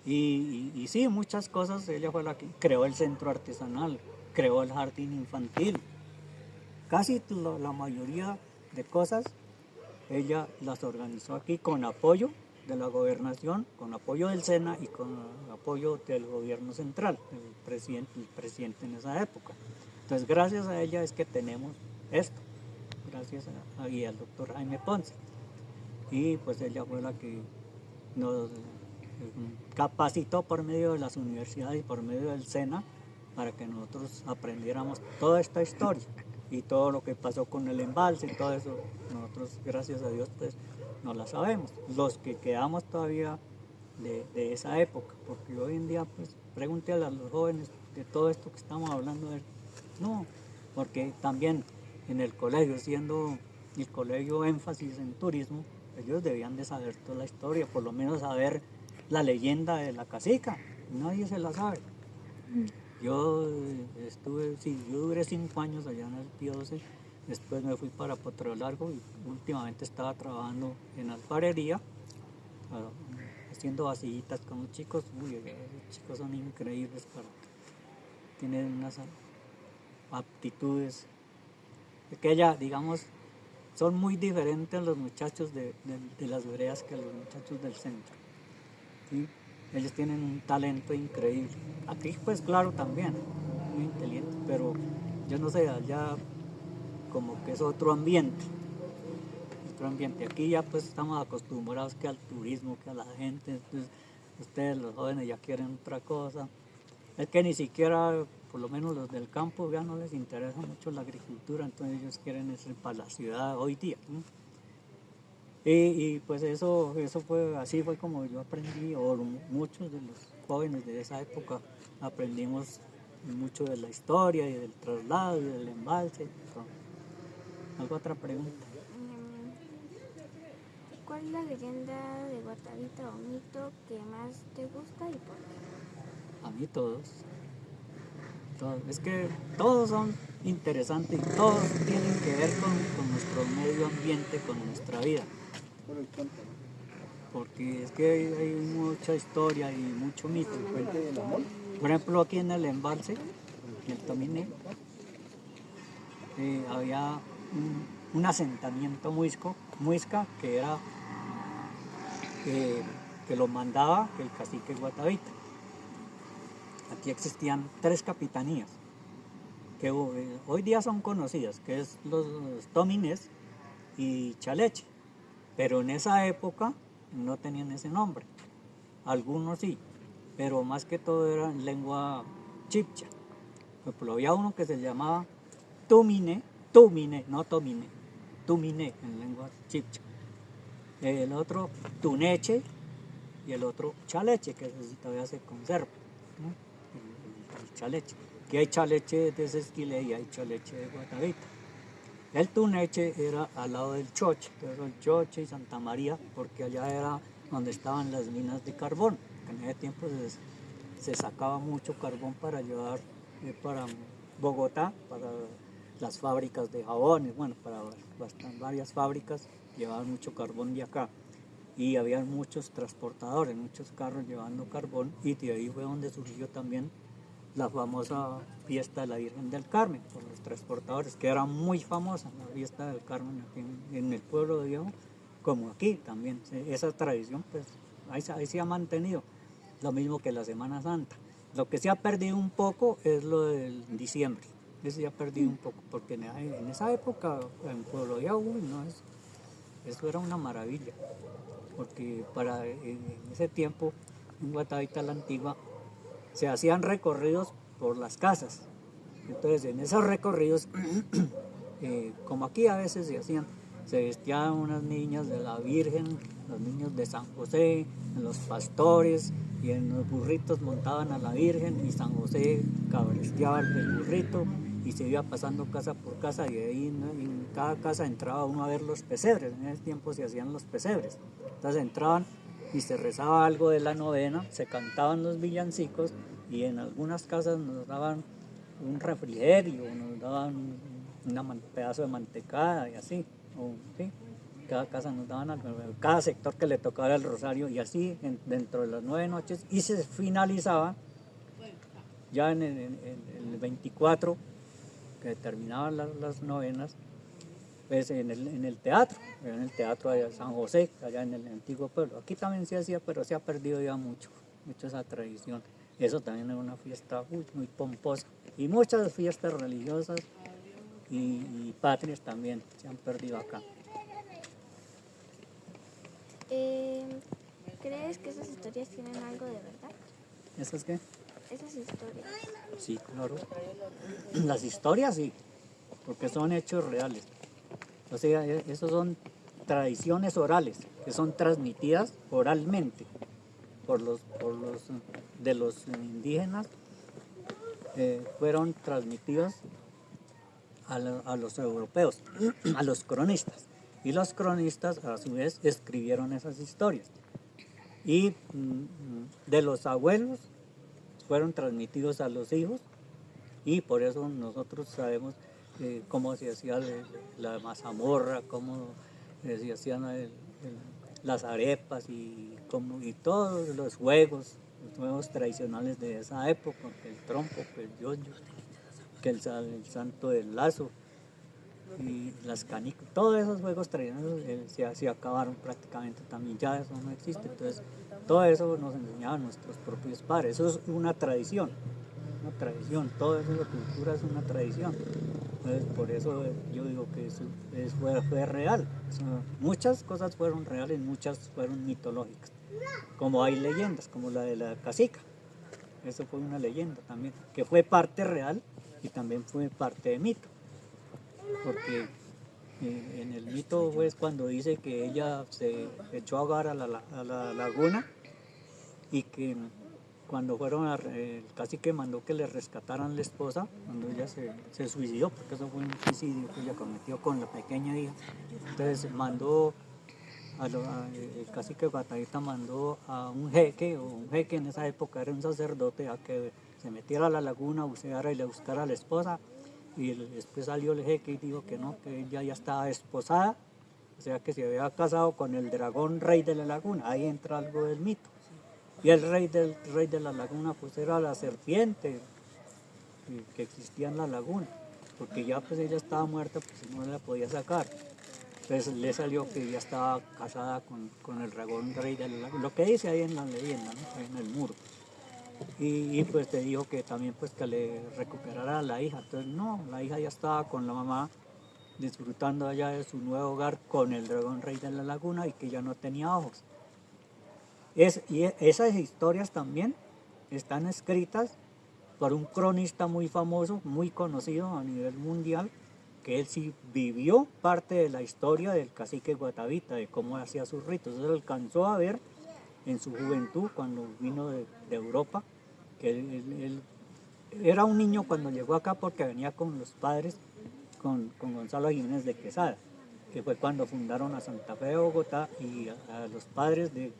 Y sí, muchas cosas, ella fue la que creó el centro artesanal, creó el jardín infantil. Casi la mayoría de cosas ella las organizó aquí con apoyo de la gobernación, con apoyo del SENA y con apoyo del gobierno central, el presidente en esa época. Entonces, gracias a ella es que tenemos esto, gracias y al doctor Jaime Ponce. Y pues ella fue la que nos capacitó por medio de las universidades y por medio del SENA para que nosotros aprendiéramos toda esta historia y todo lo que pasó con el embalse y todo eso. Nosotros, gracias a Dios, pues no la sabemos. Los que quedamos todavía de esa época, porque hoy en día, pues pregúntale a los jóvenes de todo esto que estamos hablando, no, porque también en el colegio, siendo el colegio énfasis en turismo, ellos debían de saber toda la historia, por lo menos saber la leyenda de la casica, nadie se la sabe. Yo yo duré 5 años allá en el Pío XII, después me fui para Potro Largo y últimamente estaba trabajando en alfarería, haciendo vasillitas con los chicos. Uy, los chicos son increíbles, tienen unas aptitudes que ya, digamos, son muy diferentes los muchachos de las veredas que los muchachos del centro. ¿Sí? Ellos tienen un talento increíble. Aquí pues claro también, muy inteligentes, pero yo no sé, allá como que es otro ambiente. Aquí ya pues estamos acostumbrados que al turismo, que a la gente, entonces ustedes los jóvenes ya quieren otra cosa. Es que ni siquiera, por lo menos los del campo, ya no les interesa mucho la agricultura, entonces ellos quieren ir para la ciudad hoy día, ¿no? Y pues eso así fue como yo aprendí, o muchos de los jóvenes de esa época aprendimos mucho de la historia y del traslado y del embalse. ¿Alguna otra pregunta? ¿Cuál es la leyenda de Guatavita o mito que más te gusta y por qué? A mí todos. Es que todos son interesantes y todos tienen que ver con nuestro medio ambiente, con nuestra vida. Porque es que hay mucha historia y mucho mito. Por ejemplo, aquí en el embalse, en el Tominé, había un asentamiento muisca que era que lo mandaba el cacique Guatavita. Aquí existían 3 capitanías que hoy día son conocidas, que es los Tomines y Chaleche, pero en esa época no tenían ese nombre. Algunos sí, pero más que todo era en lengua chipcha. Por ejemplo, había uno que se llamaba Tumine, no Tomine, Tumine en lengua chipcha. El otro Tuneche y el otro Chaleche, que todavía se conserva, ¿no? El Chaleche. Aquí hay Chaleche de Sesquile y hay Chaleche de Guatavita. El Tuneche era al lado del Choche, que era el Choche y Santa María, porque allá era donde estaban las minas de carbón. En ese tiempo se sacaba mucho carbón para llevar para Bogotá, para las fábricas de jabones, bueno, para varias fábricas llevaban mucho carbón de acá. Y había muchos transportadores, muchos carros llevando carbón, y de ahí fue donde surgió también la famosa fiesta de la Virgen del Carmen, por los transportadores, que era muy famosa la fiesta del Carmen aquí en el pueblo de Viejo, como aquí también. Esa tradición, pues, ahí se ha mantenido, lo mismo que la Semana Santa. Lo que se ha perdido un poco es lo del diciembre, eso se ha perdido un poco, porque en esa época, en Pueblo de Viejo, eso era una maravilla, porque en ese tiempo, en Guatavita la Antigua, se hacían recorridos por las casas. Entonces en esos recorridos, como aquí a veces se vestían unas niñas de la Virgen, los niños de San José, los pastores, y en los burritos montaban a la Virgen y San José cabresteaba el burrito y se iba pasando casa por casa, y ahí en cada casa entraba uno a ver los pesebres. En ese tiempo se hacían los pesebres, entonces entraban y se rezaba algo de la novena, se cantaban los villancicos, y en algunas casas nos daban un refrigerio, nos daban un pedazo de mantecada y así, ¿sí? Cada casa nos daban algo, cada sector que le tocaba el rosario, y así dentro de las 9 noches, y se finalizaba ya en el 24, que terminaban las novenas, pues en el teatro, en el teatro de San José, allá en el antiguo pueblo. Aquí también se hacía, pero se ha perdido ya mucho esa tradición. Eso también es una fiesta muy pomposa. Y muchas fiestas religiosas y patrias también se han perdido acá. ¿Crees que esas historias tienen algo de verdad? ¿Esas qué? Esas historias. Sí, claro. Las historias sí, porque son hechos reales. O sea, esos son tradiciones orales que son transmitidas oralmente por los de los indígenas, fueron transmitidas a los europeos, a los cronistas. Y los cronistas a su vez escribieron esas historias. Y de los abuelos fueron transmitidos a los hijos, y por eso nosotros sabemos cómo se hacía la mazamorra, cómo se hacían las arepas y todos los juegos tradicionales de esa época, que el trompo, que el yoyo, que el santo del lazo y las canicas, todos esos juegos tradicionales se acabaron prácticamente también, ya eso no existe. Entonces todo eso nos enseñaban nuestros propios padres, eso es una tradición, todo eso de cultura es una tradición. Entonces por eso yo digo que eso fue real. Muchas cosas fueron reales, muchas fueron mitológicas, como hay leyendas, como la de la cacica. Eso fue una leyenda también, que fue parte real y también fue parte de mito, porque en el mito pues cuando dice que ella se echó a ahogar a la laguna, y que cuando el cacique mandó que le rescataran la esposa, cuando ella se suicidó, porque eso fue un suicidio que ella cometió con la pequeña hija. Entonces mandó, el cacique Guatavita mandó a un jeque en esa época era un sacerdote, a que se metiera a la laguna, buceara y le buscara a la esposa. Y después salió el jeque y dijo que no, que ella ya estaba desposada, o sea que se había casado con el dragón rey de la laguna. Ahí entra algo del mito. Y el rey de la laguna pues era la serpiente que existía en la laguna, porque ya pues ella estaba muerta, pues no la podía sacar. Entonces le salió que ella estaba casada con el dragón rey de la laguna, lo que dice ahí en la leyenda, ¿no? Ahí en el muro. Y pues te dijo que también pues que le recuperara a la hija. Entonces no, la hija ya estaba con la mamá disfrutando allá de su nuevo hogar con el dragón rey de la laguna, y que ya no tenía ojos. Y esas historias también están escritas por un cronista muy famoso, muy conocido a nivel mundial, que él sí vivió parte de la historia del cacique Guatavita, de cómo hacía sus ritos. Él alcanzó a ver en su juventud, cuando vino de Europa, que él era un niño cuando llegó acá, porque venía con los padres, con Gonzalo Jiménez de Quesada, que fue cuando fundaron a Santa Fe de Bogotá, y a los padres de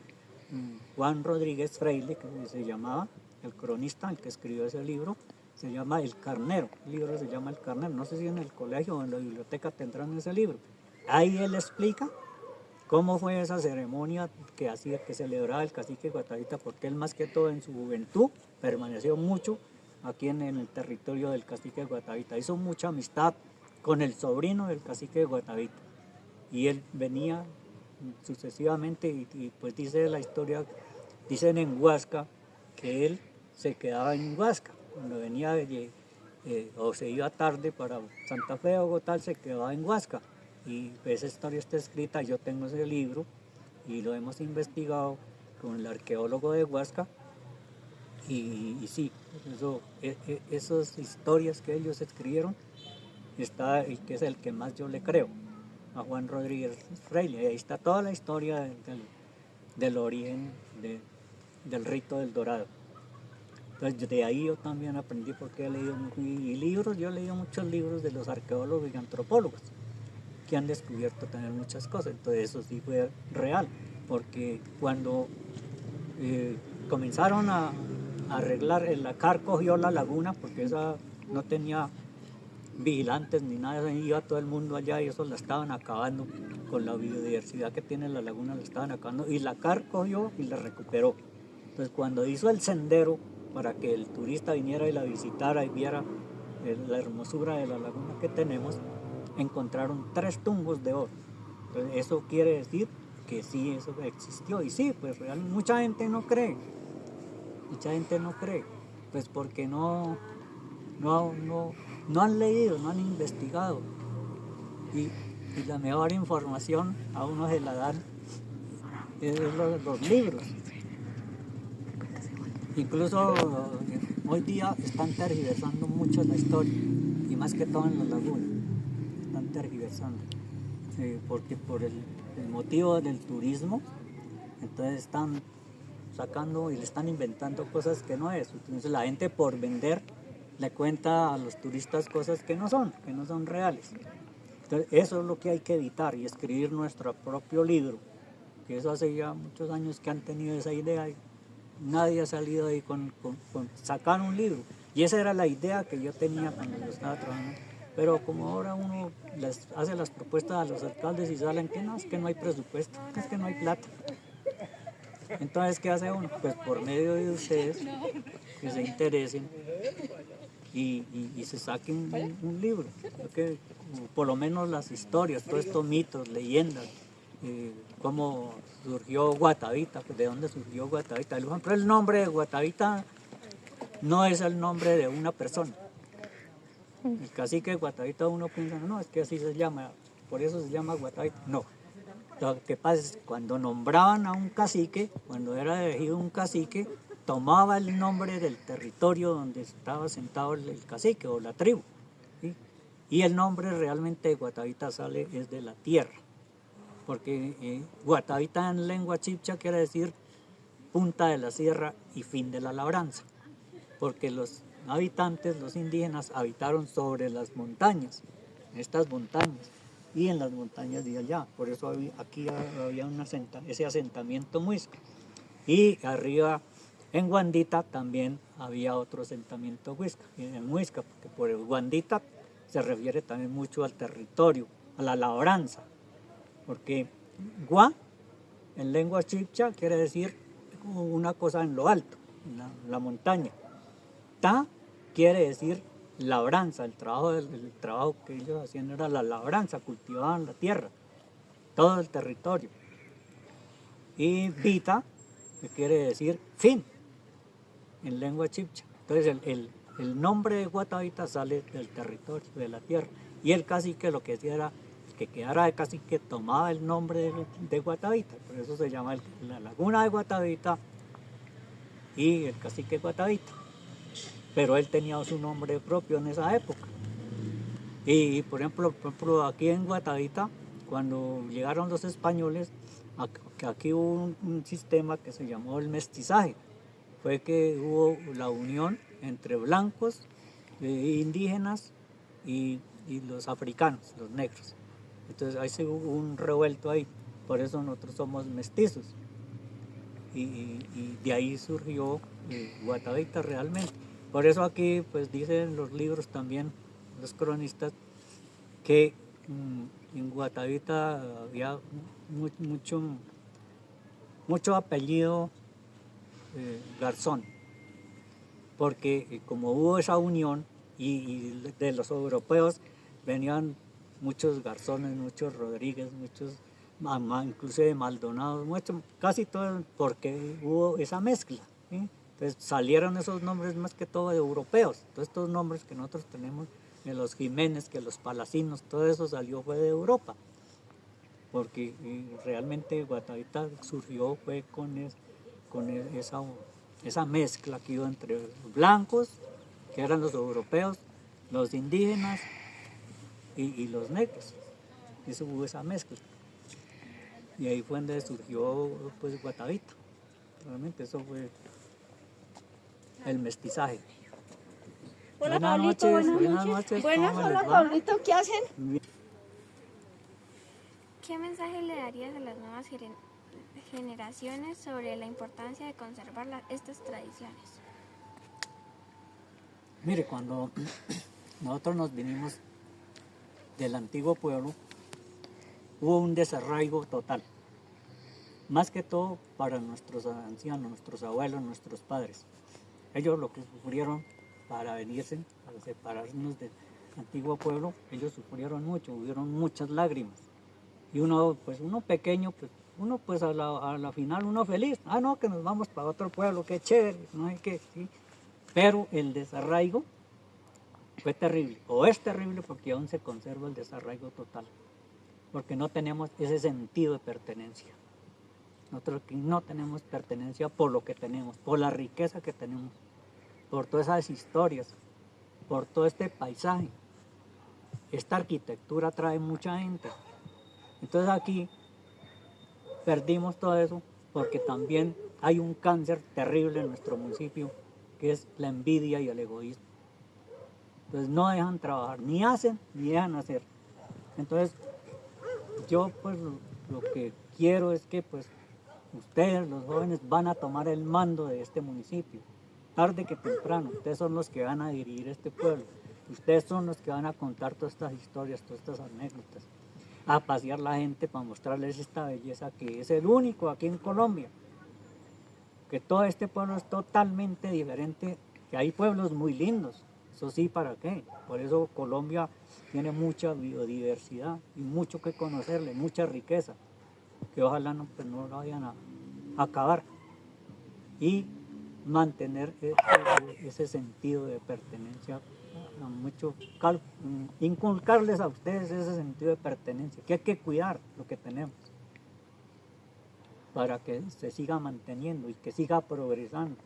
Juan Rodríguez Freile, que se llamaba, el cronista, el que escribió ese libro, se llama El Carnero. El libro se llama El Carnero. No sé si en el colegio o en la biblioteca tendrán ese libro. Ahí él explica cómo fue esa ceremonia que celebraba el cacique Guatavita, porque él más que todo en su juventud permaneció mucho aquí en el territorio del cacique Guatavita. Hizo mucha amistad con el sobrino del cacique Guatavita, y él venía sucesivamente, y pues dice la historia, dicen en Huasca, que él se quedaba en Huasca, cuando venía o se iba tarde para Santa Fe de Bogotá, se quedaba en Huasca. Y esa historia está escrita, yo tengo ese libro y lo hemos investigado con el arqueólogo de Huasca, y sí, esas historias que ellos escribieron, está el que es el que más yo le creo, a Juan Rodríguez Freile. Ahí está toda la historia del origen del rito del dorado. Entonces de ahí yo también aprendí, porque he leído libros, yo he leído muchos libros de los arqueólogos y antropólogos que han descubierto también muchas cosas. Entonces eso sí fue real, porque cuando comenzaron a arreglar, la CAR cogió la laguna, porque esa no tenía vigilantes ni nada, iba todo el mundo allá, y eso la estaban acabando con la biodiversidad que tiene la laguna, la estaban acabando, y la CAR cogió y la recuperó. Entonces cuando hizo el sendero para que el turista viniera y la visitara y viera la hermosura de la laguna que tenemos, encontraron 3 tumbos de oro. Entonces, eso quiere decir que sí, eso existió. Y sí, pues realmente mucha gente no cree. Mucha gente no cree. Pues porque no han leído, no han investigado. Y la mejor información a uno se la dan los libros. Incluso hoy día están tergiversando mucho la historia, y más que todo en la laguna, están tergiversando, porque por el motivo del turismo, entonces están sacando y le están inventando cosas que no es. Entonces la gente, por vender, le cuenta a los turistas cosas que no son reales. Entonces eso es lo que hay que evitar, y escribir nuestro propio libro, que eso hace ya muchos años que han tenido esa idea. Nadie ha salido ahí con sacar un libro. Y esa era la idea que yo tenía cuando yo estaba trabajando. Pero como ahora uno les hace las propuestas a los alcaldes y salen que no, es que no hay presupuesto, es que no hay plata. Entonces, ¿qué hace uno? Pues por medio de ustedes, que se interesen y se saquen un libro. Que, por lo menos las historias, todos estos mitos, leyendas, cómo surgió Guatavita, pues de dónde surgió Guatavita. Por ejemplo, el nombre de Guatavita no es el nombre de una persona. El cacique de Guatavita, uno piensa, no, es que así se llama, por eso se llama Guatavita. No. Lo que pasa es que cuando nombraban a un cacique, cuando era elegido un cacique, tomaba el nombre del territorio donde estaba sentado el cacique o la tribu, ¿sí? Y el nombre realmente de Guatavita sale es de la tierra, porque Guatavita en lengua chibcha quiere decir punta de la sierra y fin de la labranza, porque los habitantes, los indígenas, habitaron sobre las montañas, estas montañas, y en las montañas de allá. Por eso aquí había ese asentamiento muisca. Y arriba en Guandita también había otro asentamiento muisca, porque por el Guandita se refiere también mucho al territorio, a la labranza, porque Gua en lengua chibcha quiere decir una cosa en lo alto, en la montaña. Ta quiere decir labranza, el trabajo que ellos hacían era la labranza, cultivaban la tierra, todo el territorio. Y Vita, que quiere decir fin, en lengua chibcha. Entonces el nombre de Guatavita sale del territorio, de la tierra. Y el cacique lo que hacía era, que quedara de cacique, tomaba el nombre de Guatavita, por eso se llama la laguna de Guatavita y el cacique Guatavita. Pero él tenía su nombre propio en esa época. Y por ejemplo aquí en Guatavita, cuando llegaron los españoles, aquí hubo un sistema que se llamó el mestizaje. Fue que hubo la unión entre blancos, indígenas y los africanos, los negros. Entonces ahí se hubo un revuelto ahí, por eso nosotros somos mestizos. Y de ahí surgió Guatavita realmente. Por eso aquí pues dicen los libros también, los cronistas, que en Guatavita había mucho apellido Garzón, porque como hubo esa unión y de los europeos venían muchos Garzones, muchos Rodríguez, muchos incluso de Maldonados, casi todo, porque hubo esa mezcla, ¿sí? Entonces salieron esos nombres más que todo de europeos. Todos estos nombres que nosotros tenemos, de los Jiménez, que los Palacinos, todo eso fue de Europa, porque realmente Guatavita surgió fue con esa mezcla que hubo entre los blancos, que eran los europeos, los indígenas y los negros. Eso hubo esa mezcla. Y ahí fue donde surgió pues Guatavita. Realmente eso fue el mestizaje. Hola, Buenas Pablito, noches. buenas noches. Buenas, ¿Cómo les hola, va? Pablito, ¿qué hacen? ¿Qué mensaje le darías a las nuevas generaciones sobre la importancia de conservar estas tradiciones? Mire, cuando nosotros nos vinimos del antiguo pueblo, hubo un desarraigo total. Más que todo para nuestros ancianos, nuestros abuelos, nuestros padres. Ellos lo que sufrieron para venirse, para separarnos antiguo pueblo, ellos sufrieron mucho, hubieron muchas lágrimas. Y uno, pues uno pequeño, pues uno pues a la final uno feliz. Ah, no, que nos vamos para otro pueblo, qué chévere, no hay que, sí. Pero el desarraigo fue terrible, o es terrible porque aún se conserva el desarraigo total, porque no tenemos ese sentido de pertenencia. Nosotros aquí no tenemos pertenencia por lo que tenemos, por la riqueza que tenemos, por todas esas historias, por todo este paisaje. Esta arquitectura atrae mucha gente. Entonces aquí perdimos todo eso porque también hay un cáncer terrible en nuestro municipio, que es la envidia y el egoísmo. Entonces no dejan trabajar, ni hacen ni dejan hacer. Entonces yo pues lo que quiero es que pues ustedes, los jóvenes, van a tomar el mando de este municipio. Tarde que temprano, ustedes son los que van a dirigir este pueblo. Ustedes son los que van a contar todas estas historias, todas estas anécdotas, a pasear la gente para mostrarles esta belleza que es el único aquí en Colombia. Que todo este pueblo es totalmente diferente, que hay pueblos muy lindos, eso sí, ¿para qué? Por eso Colombia tiene mucha biodiversidad y mucho que conocerle, mucha riqueza, que ojalá no, pues no lo vayan a acabar. Y mantener ese sentido de pertenencia, inculcarles a ustedes ese sentido de pertenencia, que hay que cuidar lo que tenemos para que se siga manteniendo y que siga progresando,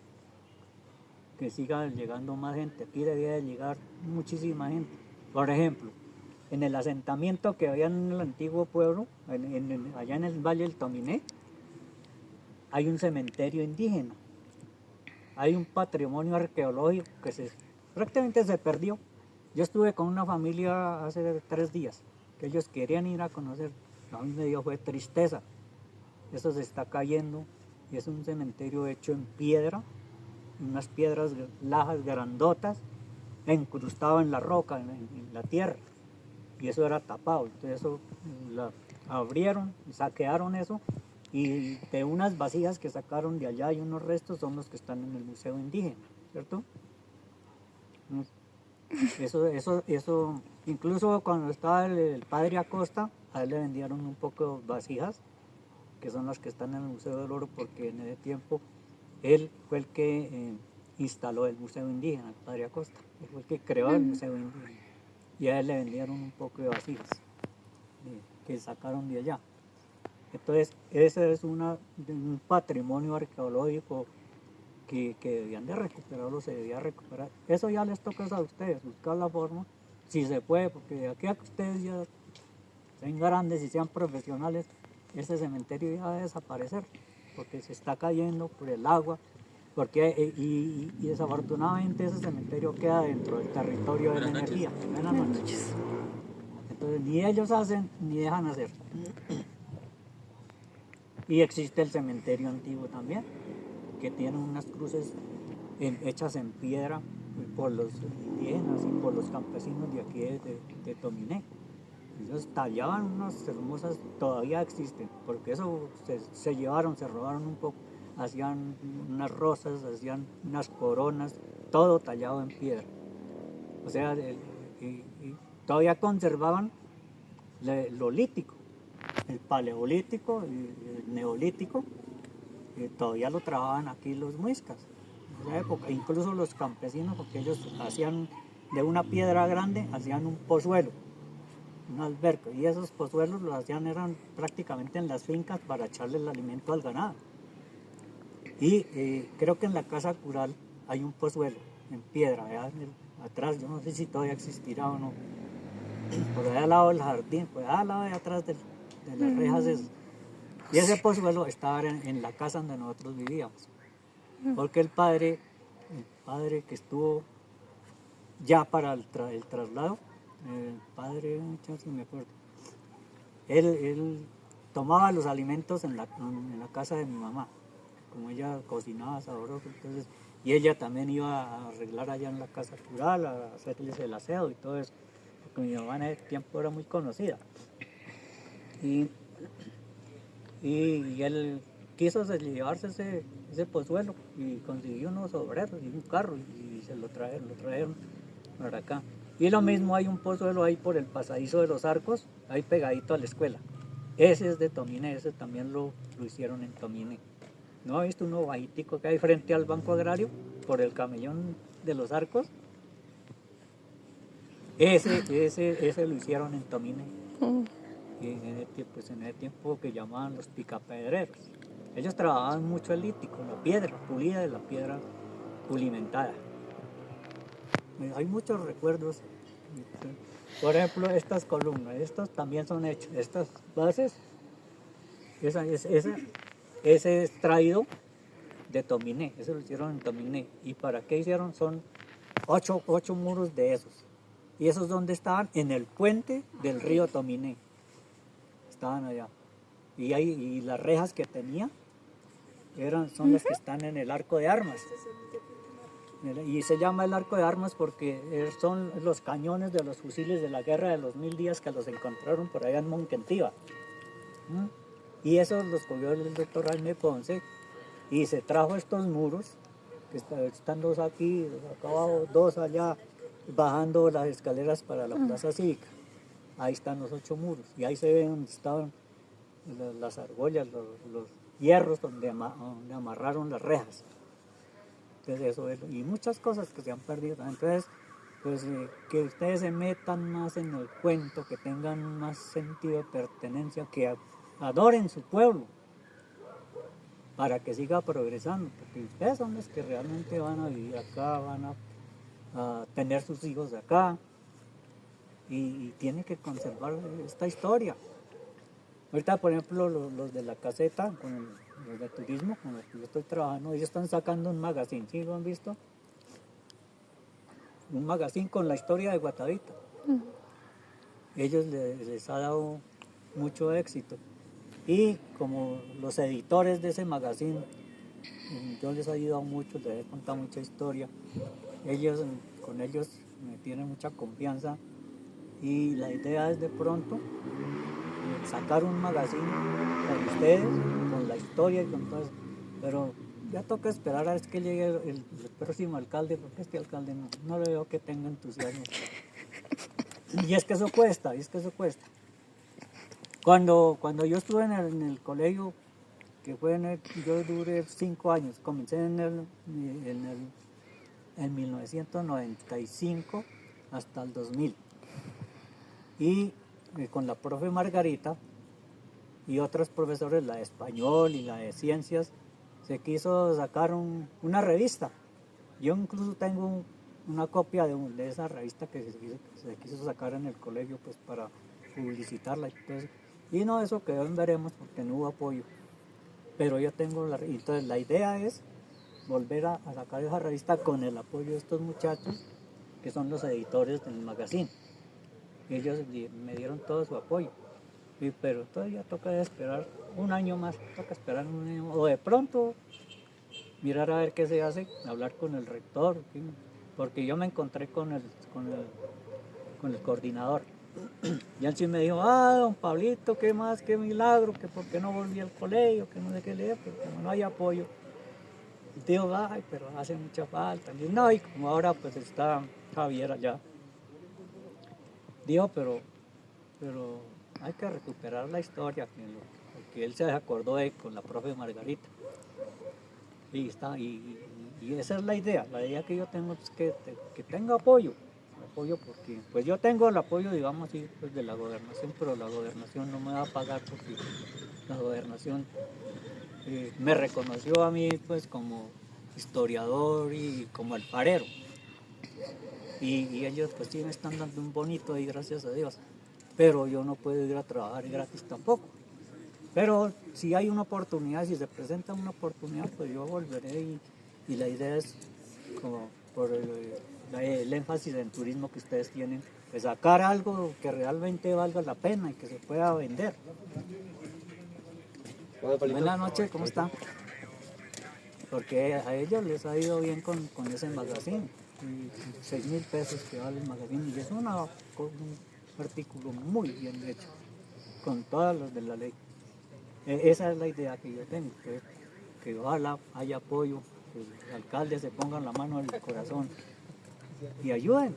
que siga llegando más gente. Aquí debía de llegar muchísima gente. Por ejemplo, en el asentamiento que había en el antiguo pueblo, allá en el Valle del Tominé, hay un cementerio indígena. Hay un patrimonio arqueológico que prácticamente se perdió. Yo estuve con una familia hace 3 días, que ellos querían ir a conocer. A mí me dio fue tristeza. Eso se está cayendo y es un cementerio hecho en piedra, unas piedras lajas grandotas, incrustado en la roca, en la tierra. Y eso era tapado. Entonces eso abrieron, saquearon eso. Y de unas vasijas que sacaron de allá y unos restos son los que están en el Museo Indígena, ¿cierto? Eso, incluso cuando estaba el padre Acosta, a él le vendieron un poco de vasijas, que son las que están en el Museo del Oro, porque en ese tiempo él fue el que instaló el Museo Indígena, el padre Acosta, él fue el que creó el Museo Indígena. Y a él le vendieron un poco de vasijas que sacaron de allá. Entonces, ese es un patrimonio arqueológico que debían de recuperarlo, se debía recuperar. Eso ya les toca a ustedes, buscar la forma, si se puede, porque de aquí a que ustedes ya sean grandes y sean profesionales, ese cementerio ya va a desaparecer, porque se está cayendo por el agua, porque, y desafortunadamente ese cementerio queda dentro del territorio de la energía. Buenas noches. Entonces, ni ellos hacen ni dejan hacer. Y existe el cementerio antiguo también, que tiene unas cruces hechas en piedra por los indígenas y por los campesinos de aquí de Tominé. Ellos tallaban unas hermosas, todavía existen, porque eso se llevaron, se robaron un poco, hacían unas rosas, hacían unas coronas, todo tallado en piedra. O sea, y todavía conservaban lo lítico. El paleolítico y el neolítico, todavía lo trabajaban aquí los muiscas en esa época, incluso los campesinos, porque ellos hacían de una piedra grande, hacían un pozuelo, un alberca, y esos pozuelos los hacían eran prácticamente en las fincas para echarle el alimento al ganado. Y creo que en la casa cural hay un pozuelo en piedra, allá atrás, yo no sé si todavía existirá o no, por allá al lado del jardín, pues al lado de atrás de las rejas esas. Y ese pozuelo estaba en la casa donde nosotros vivíamos. Porque el padre que estuvo ya para el traslado, el padre, si me acuerdo, él tomaba los alimentos en la casa de mi mamá, como ella cocinaba sabroso, entonces, y ella también iba a arreglar allá en la casa cural, a hacerles el aseo y todo eso, porque mi mamá en ese tiempo era muy conocida. Y él quiso llevarse ese pozuelo y consiguió unos obreros y un carro y se lo trajeron para acá. Y lo mismo hay un pozuelo ahí por el pasadizo de los Arcos, ahí pegadito a la escuela. Ese es de Tominé, ese también lo hicieron en Tominé. ¿No ha visto uno bajitico que hay frente al Banco Agrario, por el camellón de los Arcos? Ese lo hicieron en Tominé. Y pues en ese tiempo que llamaban los picapedreros. Ellos trabajaban mucho el lítico, la piedra pulida de la piedra pulimentada. Hay muchos recuerdos. Por ejemplo, estas columnas, estos también son hechos, estas bases, ese es traído de Tominé, eso lo hicieron en Tominé. ¿Y para qué hicieron? Son 8 muros de esos. ¿Y esos dónde estaban? En el puente del río Tominé. Estaban allá. Y las rejas que tenía son las que están en el arco de armas. Y se llama el arco de armas porque son los cañones de los fusiles de la guerra de los 1000 días que los encontraron por allá en Monquentiva. Y esos los cogió el doctor Jaime Ponce y se trajo estos muros, que están 2 aquí, acá abajo, 2 allá, bajando las escaleras para la plaza cívica. Ahí están los 8 muros y ahí se ven donde estaban las argollas, los hierros donde amarraron las rejas. Entonces eso es, y muchas cosas que se han perdido. Entonces, pues que ustedes se metan más en el cuento, que tengan más sentido de pertenencia, que adoren su pueblo, para que siga progresando, porque ustedes son los que realmente van a vivir acá, van a tener sus hijos acá, y tienen que conservar esta historia. Ahorita, por ejemplo, los de la caseta, los de turismo, con los que yo estoy trabajando, ellos están sacando un magazine, ¿sí lo han visto? Un magazine con la historia de Guatavita. Ellos les ha dado mucho éxito. Y como los editores de ese magazine, yo les he ayudado mucho, les he contado mucha historia. Con ellos me tienen mucha confianza. Y la idea es de pronto sacar un magazine con ustedes, con la historia y con todo eso. Pero ya toca esperar a ver que llegue el próximo alcalde, porque este alcalde no le veo que tenga entusiasmo. Y es que eso cuesta, Cuando yo estuve en el colegio, que fue yo duré 5 años, comencé en 1995 hasta el 2000. Y con la profe Margarita y otros profesores, la de español y la de ciencias, se quiso sacar una revista. Yo incluso tengo una copia de esa revista que se quiso sacar en el colegio, pues para publicitarla. Y no, eso quedó en veremos porque no hubo apoyo. Pero yo tengo entonces la idea es volver a sacar esa revista con el apoyo de estos muchachos que son los editores del magazine. Ellos me dieron todo su apoyo, pero todavía toca esperar un año más, o de pronto mirar a ver qué se hace, hablar con el rector, porque yo me encontré con el coordinador. Y él sí me dijo, don Pablito, qué más, qué milagro, que por qué no volví al colegio, que no sé qué leer, pero como no hay apoyo. Y digo, ay, pero hace mucha falta. Y no, y como ahora pues está Javier allá. Dijo, pero hay que recuperar la historia, porque él se acordó con la profe Margarita. Y esa es la idea que yo tengo, es que tenga apoyo, porque pues yo tengo el apoyo, digamos, sí, pues, de la gobernación, pero la gobernación no me va a pagar porque la gobernación me reconoció a mí pues como historiador y como alfarero. Y ellos pues sí me están dando un bonito ahí, gracias a Dios. Pero yo no puedo ir a trabajar gratis tampoco. Pero si hay una oportunidad, si se presenta una oportunidad, pues yo volveré y la idea es, como por el énfasis en turismo que ustedes tienen, pues sacar algo que realmente valga la pena y que se pueda vender. Buenas noches, ¿cómo está? Porque a ellos les ha ido bien con ese magazine. 6,000 pesos que vale el magazine, y es un artículo muy bien hecho, con todas las de la ley. Esa es la idea que yo tengo, que ojalá haya apoyo, que el alcalde se ponga la mano en el corazón y ayuden.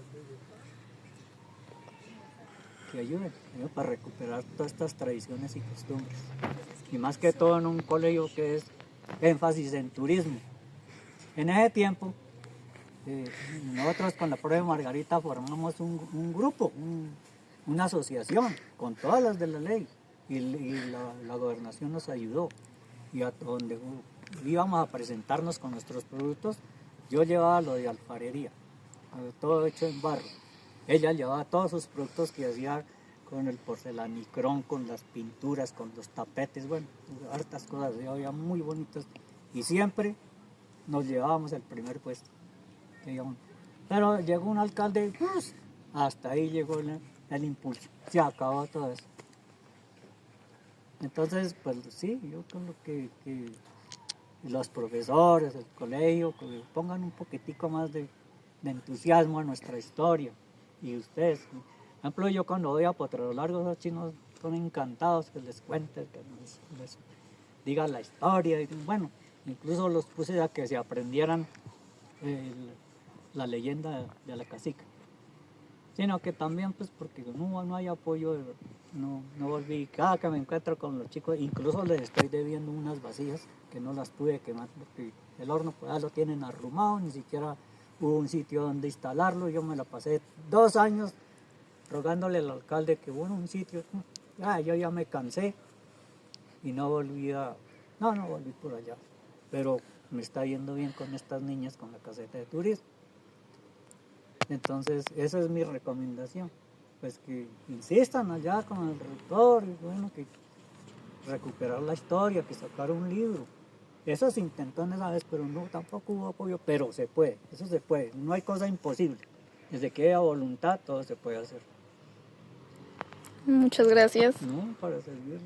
que ayuden, ¿no? Para recuperar todas estas tradiciones y costumbres. Y más que todo en un colegio que es énfasis en turismo. En ese tiempo, nosotros con la profe Margarita formamos un grupo, una asociación con todas las de la ley y la gobernación nos ayudó. Y a donde íbamos a presentarnos con nuestros productos, yo llevaba lo de alfarería, todo hecho en barro. Ella llevaba todos sus productos que hacía con el porcelanicrón, con las pinturas, con los tapetes, bueno, hartas cosas, había muy bonitas. Y siempre nos llevábamos el primer puesto. Pero llegó un alcalde, pues, hasta ahí llegó el impulso, se acabó todo eso. Entonces, pues sí, yo creo que los profesores, el colegio, que pongan un poquitico más de entusiasmo a nuestra historia. Y ustedes, por ejemplo, yo cuando voy a Potrero Largo, los chinos son encantados que les cuente, que les diga la historia. Y, bueno, incluso los puse a que se aprendieran la leyenda de la cacica. Sino que también, pues, porque no hay apoyo, no volví. Cada que me encuentro con los chicos, incluso les estoy debiendo unas vasijas que no las pude quemar porque el horno pues ya lo tienen arrumado, ni siquiera hubo un sitio donde instalarlo. Yo me la pasé 2 años rogándole al alcalde que hubo un sitio. Yo ya me cansé y no volví por allá. Pero me está yendo bien con estas niñas con la caseta de turismo. Entonces, esa es mi recomendación, pues que insistan allá con el rector, y bueno, que recuperar la historia, que sacar un libro. Eso se intentó en esa vez, pero no, tampoco hubo apoyo, pero se puede, eso se puede, no hay cosa imposible. Desde que haya voluntad, todo se puede hacer. Muchas gracias. No, para servirles.